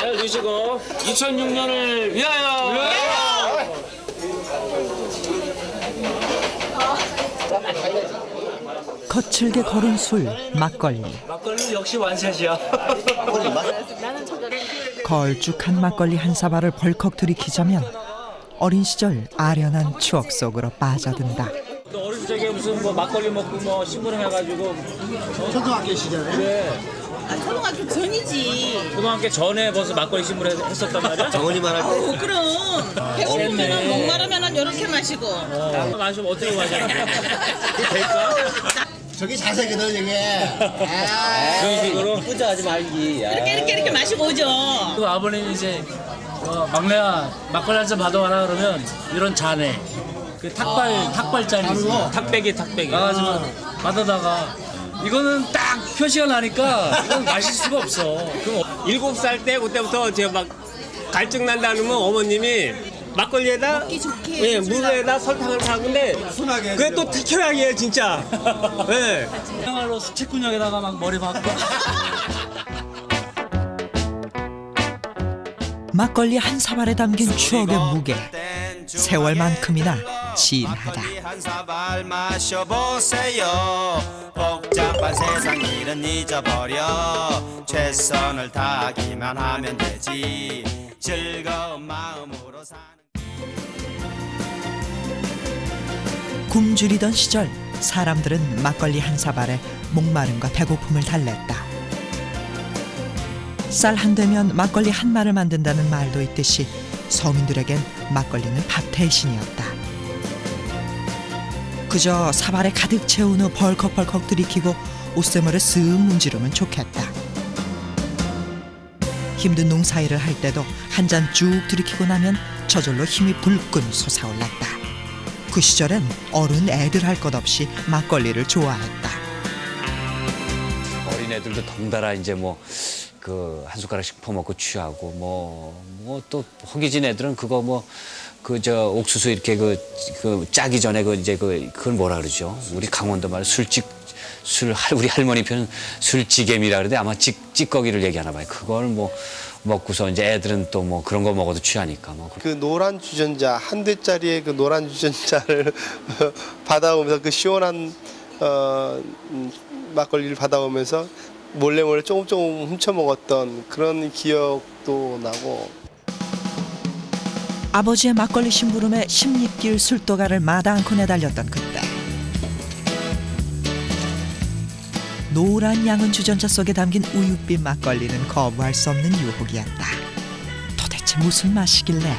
잘 드시고 2006년을 위하여! 거칠게 거른 술, 막걸리. 막걸리 역시 완샷이야. 걸쭉한 막걸리 한 사발을 벌컥 들이키자면 어린 시절 아련한 추억 속으로 빠져든다. 또 어릴 적에 무슨 뭐 막걸리 먹고 뭐 심부름 해가지고 초등학교 시절에? 그래. 초등학교 전이지. 초등학교 전에 벌써 막걸리 심부름 했었단 말이야? 정원이만 할 때. 그럼 배고프면은 목마르면은 이렇게 마시고. 마시면 어떻게 마셔야 돼? 될까? 저게 자세거든 이게. 그런 식으로 부자하지 말기. 이렇게 마시고 오죠. 그 아버님이 이제 막내야 막걸리 한 잔 받아와라 그러면 이런 잔에 그 탁발잔이 탁배기. 가가지고 받아다가 이거는 딱 표시가 나니까 이건 마실 수가 없어. 그럼 7살 때 그때부터 제가 막 갈증 난다 그러면 어머님이 막걸리에다 먹기 좋게 예, 물에다 설탕을 타는데 그게 또 특효약이에요 진짜. 예. 생활로 수채꾼역에다가 막 머리 박고. 막걸리 한 사발에 담긴 추억의 무게. 세월만큼이나 진하다. 한 사발 마셔보세요. 복잡한 세상 일은 잊어버려. 최선을 다하기만 하면 되지. 즐거운 마음으로 사는. 굶주리던 시절 사람들은 막걸리 한 사발에 목마름과 배고픔을 달랬다. 쌀 한 대면 막걸리 한 마를 만든다는 말도 있듯이 서민들에겐 막걸리는 밥 대신이었다. 그저 사발에 가득 채운 후 벌컥벌컥 들이키고 옷샘물에 쓱 문지르면 좋겠다. 힘든 농사일을 할 때도 한 잔 쭉 들이키고 나면 저절로 힘이 불끈 솟아올랐다. 그 시절엔 어른 애들 할 것 없이 막걸리를 좋아했다. 어린애들도 덩달아 이제 뭐 그 한 숟가락씩 퍼먹고 취하고 뭐 또 허기진 애들은 그거 뭐 그 저 옥수수 이렇게 그 짜기 전에 그걸 뭐라 그러죠? 우리 강원도 말 우리 할머니 편은 술찌개미라 그러는데 아마 찌꺼기를 얘기하나 봐요. 그걸 뭐 먹고서 이제 애들은 또 뭐 그런 거 먹어도 취하니까 뭐. 그 노란 주전자 한 대짜리의 그 노란 주전자를 받아오면서 그 시원한 막걸리를 받아오면서 몰래 조금 훔쳐 먹었던 그런 기억도 나고. 아버지의 막걸리 심부름에 십리길 술도가를 마다 않고 내달렸던 그때. 노란 양은 주전자 속에 담긴 우윳빛 막걸리는 거부할 수 없는 유혹이었다. 도대체 무슨 맛이길래?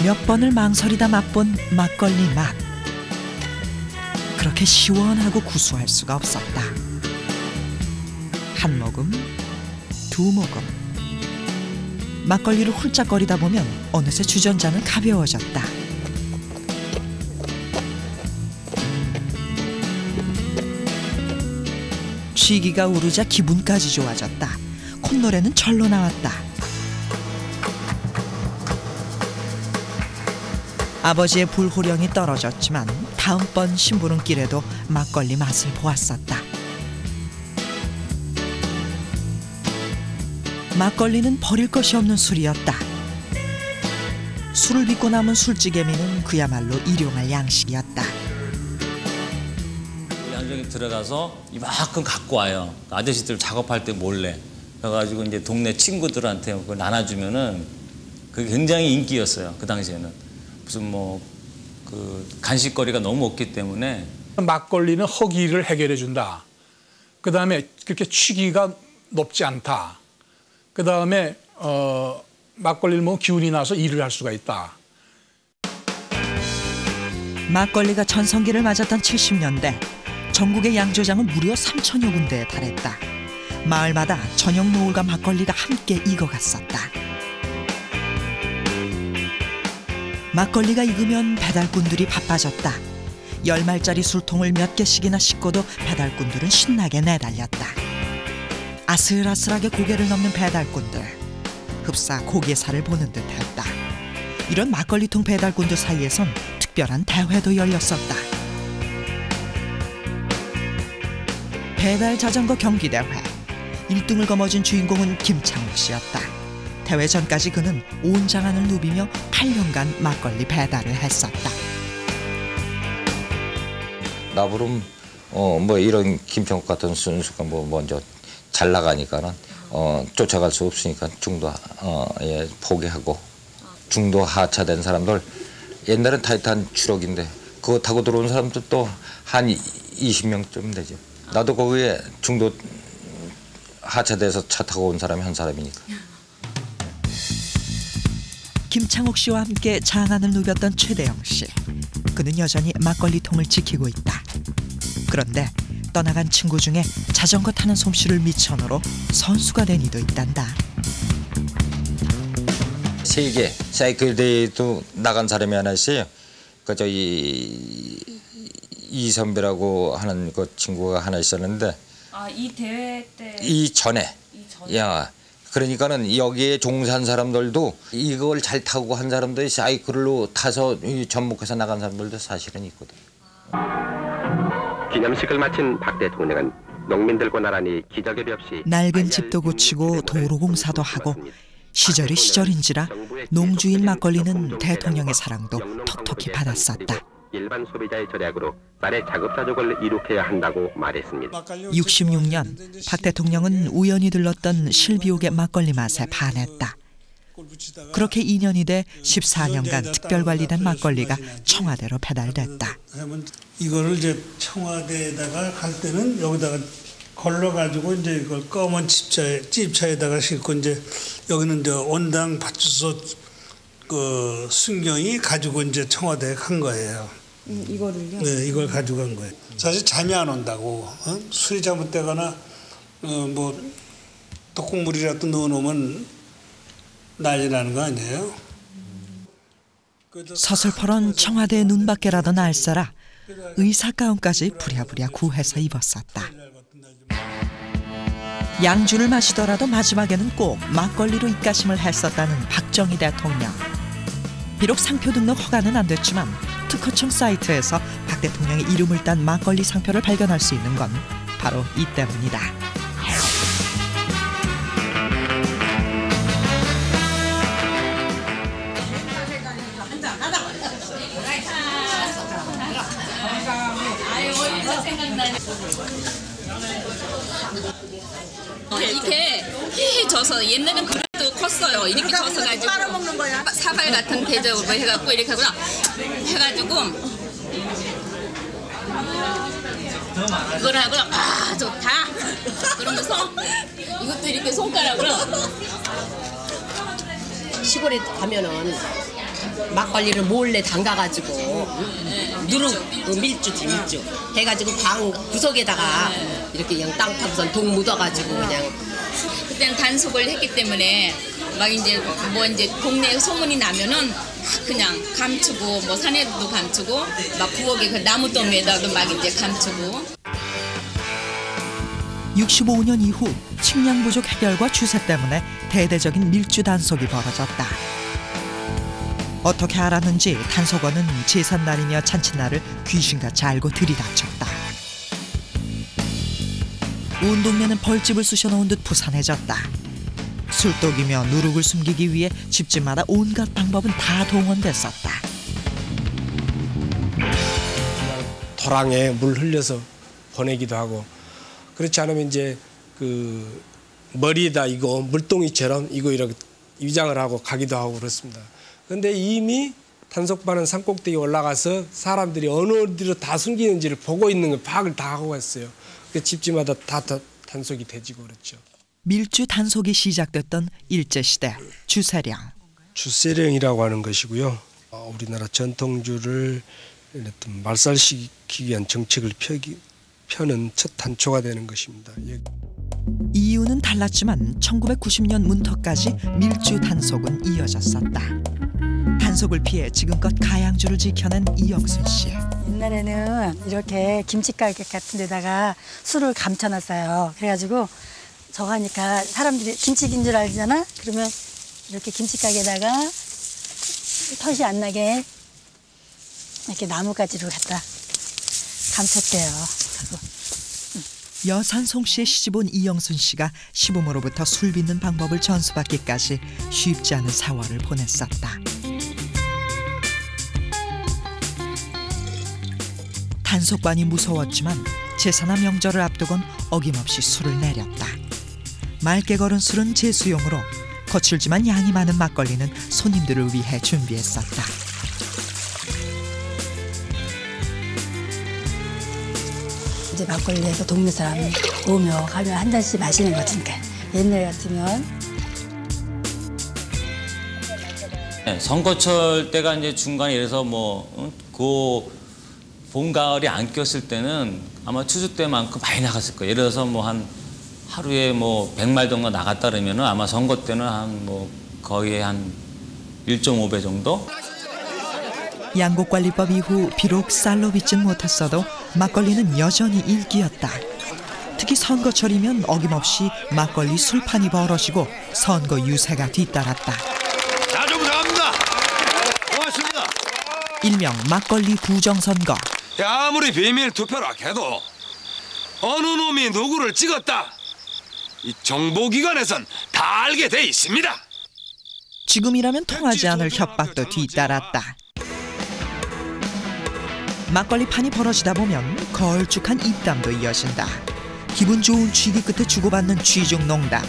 몇 번을 망설이다 맛본 막걸리 맛. 그렇게 시원하고 구수할 수가 없었다. 한 모금, 두 모금. 막걸리를 훌쩍거리다 보면 어느새 주전자는 가벼워졌다. 취기가 오르자 기분까지 좋아졌다. 콧노래는 절로 나왔다. 아버지의 불호령이 떨어졌지만 다음번 심부름길에도 막걸리 맛을 보았었다. 막걸리는 버릴 것이 없는 술이었다. 술을 빚고 남은 술찌개미는 그야말로 일용할 양식이었다. 한정이 들어가서 이만큼 갖고 와요. 아저씨들 작업할 때 몰래. 그래가지고 이제 동네 친구들한테 그걸 나눠주면은 그게 굉장히 인기였어요. 그 당시에는. 무슨 뭐 그 간식거리가 너무 없기 때문에. 막걸리는 허기를 해결해 준다. 그다음에 그렇게 취기가 높지 않다. 그다음에 막걸리를 먹으면 기운이 나서 일을 할 수가 있다. 막걸리가 전성기를 맞았던 70년대 전국의 양조장은 무려 3,000여 군데에 달했다. 마을마다 저녁 노을과 막걸리가 함께 익어갔었다. 막걸리가 익으면 배달꾼들이 바빠졌다. 10말짜리 술통을 몇 개씩이나 싣고도 배달꾼들은 신나게 내달렸다. 아슬아슬하게 고개를 넘는 배달꾼들. 흡사 고기의 살을 보는 듯했다. 이런 막걸리통 배달꾼들 사이에선 특별한 대회도 열렸었다. 배달 자전거 경기대회. 1등을 거머쥔 주인공은 김창욱 씨였다. 대회 전까지 그는 온 장안을 누비며 8년간 막걸리 배달을 했었다. 나부름 뭐 이런 김창욱 같은 선수가 뭐 먼저 잘 나가니까는 쫓아갈 수 없으니까 중도 포기하고 중도 하차된 사람들 옛날엔 타이탄 추력인데 그거 타고 들어온 사람들도 한 20명쯤 되죠. 나도 거기에 중도 하차돼서 차 타고 온 사람이 한 사람이니까. 김창욱 씨와 함께 장안을 누볐던 최대영 씨. 그는 여전히 막걸리 통을 지키고 있다. 그런데 떠나간 친구 중에 자전거 타는 솜씨를 미천으로 선수가 된 이도 있단다. 세계 사이클 대회도 나간 사람이 하나 있어요. 그 저희 이선배라고 하는 그 친구가 하나 있었는데. 이 대회 때. 이전에. 야, 그러니까는 여기에 종사한 사람들도 이걸 잘 타고 한 사람들이 사이클로 타서 접목해서 나간 사람들도 사실은 있거든. 기념식을 마친 박 대통령은 농민들과 나란히 기적의 벽시 낡은 집도 고치고 도로공사도 하고 시절이 시절인지라 농주인 막걸리는 대통령의 사랑도 톡톡히 받았었다. 일반 소비자의 절약으로 쌀의 자급자족을 이룩해야 한다고 말했습니다. 66년 박 대통령은 우연히 들렀던 실비옥의 막걸리 맛에 반했다. 그렇게 2년이 돼 14년간 특별관리된 막걸리가 청와대로 배달됐다. 이거를 이제 청와대에다가 갈 때는 여기다가 걸러가지고 이제 이걸 검은 찝차에다가 싣고 이제 여기는 이제 원당 파출소 그 순경이 가지고 이제 청와대에 간 거예요. 이거를요? 네, 이걸 가지고 간 거예요. 사실 잠이 안 온다고 술이 잘못되거나 뭐 독국물이라도 넣어놓으면 난리 나는 거 아니에요? 서슬퍼런 청와대 눈밖에라도 날싸라 의사 가운까지 부랴부랴 구해서 입었었다. 양주를 마시더라도 마지막에는 꼭 막걸리로 입가심을 했었다는 박정희 대통령. 비록 상표 등록 허가는 안 됐지만 특허청 사이트에서 박 대통령의 이름을 딴 막걸리 상표를 발견할 수 있는 건 바로 이 때문이다. 이렇게 져서 옛날엔 그래도 컸어요. 이렇게 져서가지고 빨아먹는 거야? 사발 같은 대접으로 해갖고 이렇게 하구나 해가지고 이걸 하고 좋다 그러면서 이것도 이렇게 손가락으로 시골에 가면은 막걸리를 몰래 담가가지고 누룩 밀주지 밀주 해가지고 방 구석에다가 이렇게 그냥 땅 파고선 독 묻어가지고 그냥 그때는 단속을 했기 때문에 막 이제 뭐 이제 동네 소문이 나면은 그냥 감추고 뭐 산에도 감추고 막 부엌에 그 나무더미에다도 막 이제 감추고. 65년 이후 식량 부족 해결과 추세 때문에 대대적인 밀주 단속이 벌어졌다. 어떻게 알았는지 단속원은 제삿날이며 잔칫날을 귀신같이 알고 들이닥쳤다. 온 동네는 벌집을 쑤셔놓은 듯 부산해졌다. 술독이며 누룩을 숨기기 위해 집집마다 온갖 방법은 다 동원됐었다. 토랑에 물 흘려서 보내기도 하고 그렇지 않으면 이제 그 머리에다 이거 물동이처럼 이거 이렇게 위장을 하고 가기도 하고 그렇습니다. 그런데 이미 단속반은 산꼭대기에 올라가서 사람들이 어느 어디로 다 숨기는지를 보고 있는 걸 파악을 다 하고 갔어요. 집집마다 다 단속이 되지고 그렇죠. 밀주 단속이 시작됐던 일제시대 주세령. 주세령이라고 하는 것이고요. 우리나라 전통주를 말살시키기 위한 정책을 펴는 첫 단초가 되는 것입니다. 이유는 달랐지만 1990년 문턱까지 밀주 단속은 이어졌었다. 단속을 피해 지금껏 가양주를 지켜낸 이영순 씨. 옛날에는 이렇게 김치가게 같은 데다가 술을 감춰놨어요. 그래가지고 저거 하니까 사람들이 김치인 줄 알잖아? 그러면 이렇게 김치가게에다가 털이 안 나게 이렇게 나무가지로 갖다 감췄대요. 여산송 씨의 시집온 이영순 씨가 시부모로부터 술 빚는 방법을 전수받기까지 쉽지 않은 세월을 보냈었다. 단속반이 무서웠지만 제사나 명절을 앞두곤 어김없이 술을 내렸다. 맑게 걸은 술은 제수용으로 거칠지만 양이 많은 막걸리는 손님들을 위해 준비했었다. 이제 막걸리에서 동네 사람 오며 가면 한 잔씩 마시는 것 같으니까 옛날 같으면 네, 선거철 때가 이제 중간에 이래서 그 봄 가을이 안 꼈을 때는 아마 추수 때만큼 많이 나갔을 거예요. 예를 들어서 한 하루에 100마리 정도 나갔다 그러면은 아마 선거 때는 거의 한 1.5배 정도? 양곡관리법 이후 비록 쌀로 빚진 못했어도 막걸리는 여전히 인기였다. 특히 선거철이면 어김없이 막걸리 술판이 벌어지고 선거 유세가 뒤따랐다. 자주 부탁합니다. 고맙습니다. 일명 막걸리 부정선거. 아무리 비밀 투표라 해도 어느 놈이 누구를 찍었다, 이 정보기관에선 다 알게 돼 있습니다. 지금이라면 통하지 않을 협박도 뒤따랐다. 막걸리판이 벌어지다 보면 걸쭉한 입담도 이어진다. 기분 좋은 취기 끝에 주고받는 취중 농담.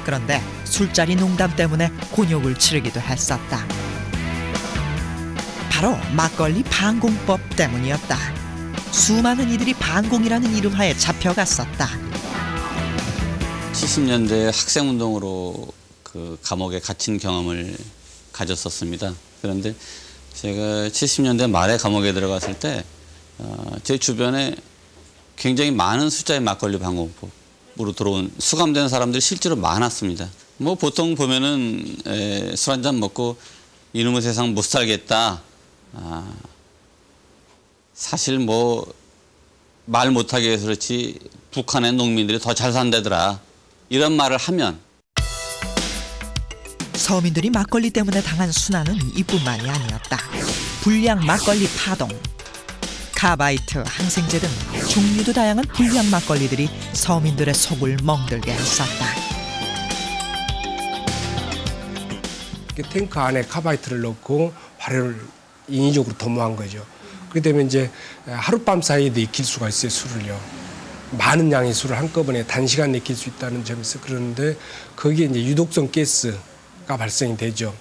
그런데 술자리 농담 때문에 곤욕을 치르기도 했었다. 바로 막걸리 반공법 때문이었다. 수많은 이들이 반공이라는 이름하에 잡혀갔었다. 70년대 학생운동으로 그 감옥에 갇힌 경험을 가졌었습니다. 그런데 제가 70년대 말에 감옥에 들어갔을 때 제 주변에 굉장히 많은 숫자의 막걸리 반공법으로 들어온 수감된 사람들이 실제로 많았습니다. 보통 보면은 술 한잔 먹고 이놈의 세상 못 살겠다. 사실 말 못하게 해서 그렇지 북한의 농민들이 더 잘 산다더라. 이런 말을 하면 서민들이 막걸리 때문에 당한 순환은 이뿐만이 아니었다. 불량 막걸리 파동, 가바이트, 항생제 등 종류도 다양한 불량 막걸리들이 서민들의 속을 멍들게 했었다. 탱크 안에 카바이트를 넣고 발효를 인위적으로 도모한 거죠. 그렇게 되면 이제 하룻밤 사이에도 익힐 수가 있어요, 술을요. 많은 양의 술을 한꺼번에 단시간에 익힐 수 있다는 점에서 그러는데 거기에 이제 유독성 가스가 발생이 되죠.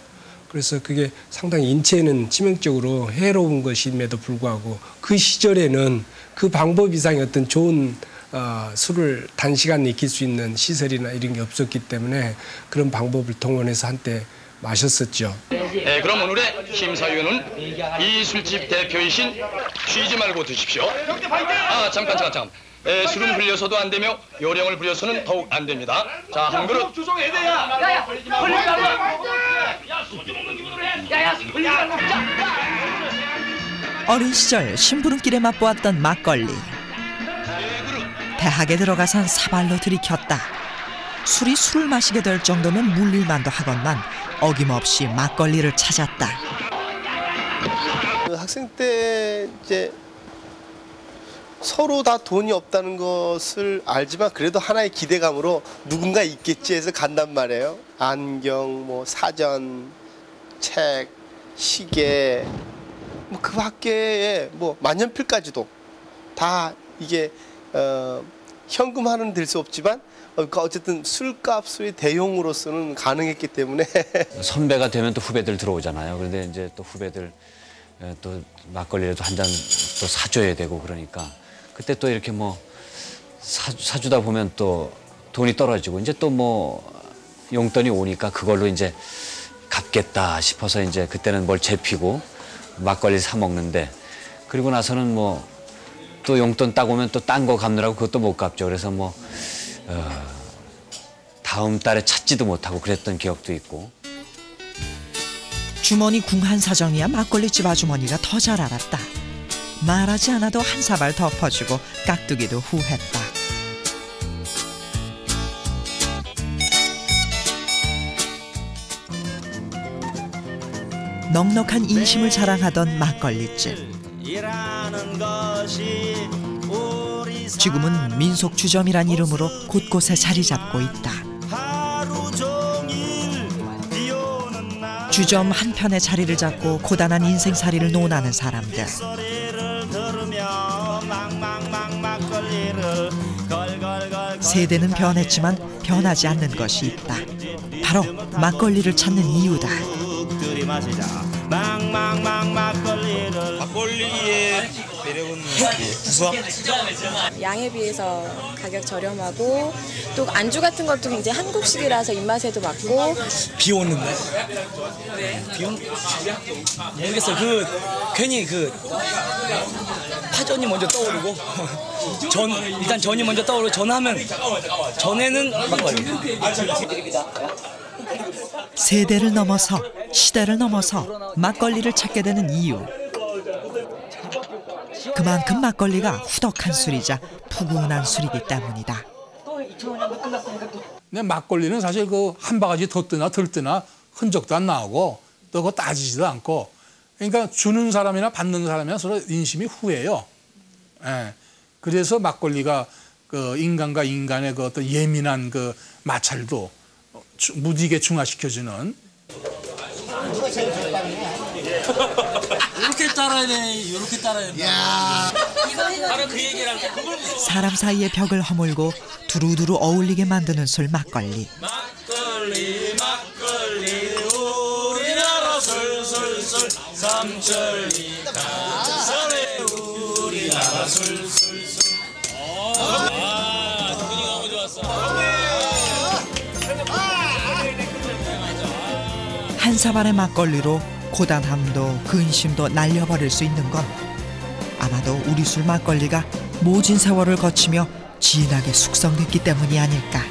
그래서 그게 상당히 인체에는 치명적으로 해로운 것임에도 불구하고 그 시절에는 그 방법 이상의 어떤 좋은 술을 단시간에 익힐 수 있는 시설이나 이런 게 없었기 때문에 그런 방법을 동원해서 한때 마셨었죠. 네, 그럼 오늘의 심사위원은 이 술집 대표이신 쉬지 말고 드십시오. 잠깐. 술은 흘려서도 안 되며 요령을 부려서는 더욱 안 됩니다. 자, 한 그릇. 야야, 흘리지 말고. 어린 시절 심부름길에 맛보았던 막걸리. 대학에 들어가선 사발로 들이켰다. 술이 술을 마시게 될 정도면 물릴만도 하건만 어김없이 막걸리를 찾았다. 학생 때 이제 서로 다 돈이 없다는 것을 알지만 그래도 하나의 기대감으로 누군가 있겠지 해서 간단 말이에요. 안경, 사전, 책, 시계, 그 밖에 만년필까지도 다 이게 현금화는 될 수 없지만 어쨌든 술값의 대용으로서는 가능했기 때문에 선배가 되면 또 후배들 들어오잖아요. 그런데 이제 또 후배들 또 막걸리라도 한 잔 또 사줘야 되고 그러니까 그때 또 이렇게 사주다 보면 또 돈이 떨어지고 이제 또 용돈이 오니까 그걸로 이제 갚겠다 싶어서 이제 그때는 뭘 재피고 막걸리 사 먹는데 그리고 나서는 또 용돈 따고 오면 또 딴 거 갚느라고 그것도 못 갚죠. 그래서 다음 달에 찾지도 못하고 그랬던 기억도 있고. 주머니 궁한 사정이야 막걸리집 아주머니가 더 잘 알았다. 말하지 않아도 한 사발 덮어주고 깍두기도 후했다. 넉넉한 인심을 자랑하던 막걸리집. 이라는 것이 우리 지금은 민속주점이란 이름으로 곳곳에 자리 잡고 있다. 주점 한편에 자리를 잡고 고단한 인생살이를 논하는 사람들. 세대는 변했지만 변하지 않는 것이 있다. 바로 막걸리를 찾는 이유다. 막걸리의 매력은 구수함? 양에 비해서 가격 저렴하고 또 안주 같은 것도 굉장히 한국식이라서 입맛에도 맞고. 비 오는데? 비 온? 모르겠어요. 괜히 파전이 먼저 떠오르고 일단 전이 먼저 떠오르고 전에는 막걸리. 세대를 넘어서 시대를 넘어서 막걸리를 찾게 되는 이유. 그만큼 막걸리가 후덕한 술이자 푸근한 술이기 때문이다. 근데 막걸리는 사실 한 바가지 더 뜨나 덜 뜨나 흔적도 안 나오고 또 그거 따지지도 않고, 그러니까 주는 사람이나 받는 사람이나 서로 인심이 후해요. 예. 그래서 막걸리가 인간과 인간의 어떤 예민한 마찰도 무디게 중화시켜주는. 이렇게 따라야 돼, 이렇게 따라야 돼. 바로 그 얘기를 할게. 사람 사이의 벽을 허물고 두루두루 어울리게 만드는 술 막걸리. 막걸리 우리나라 술술술 삼천리 가설에 우리나라 술술술. 분위기 너무 좋았어. 한 사발의 막걸리로 고단함도 근심도 날려버릴 수 있는 건 아마도 우리 술 막걸리가 모진 세월을 거치며 진하게 숙성됐기 때문이 아닐까.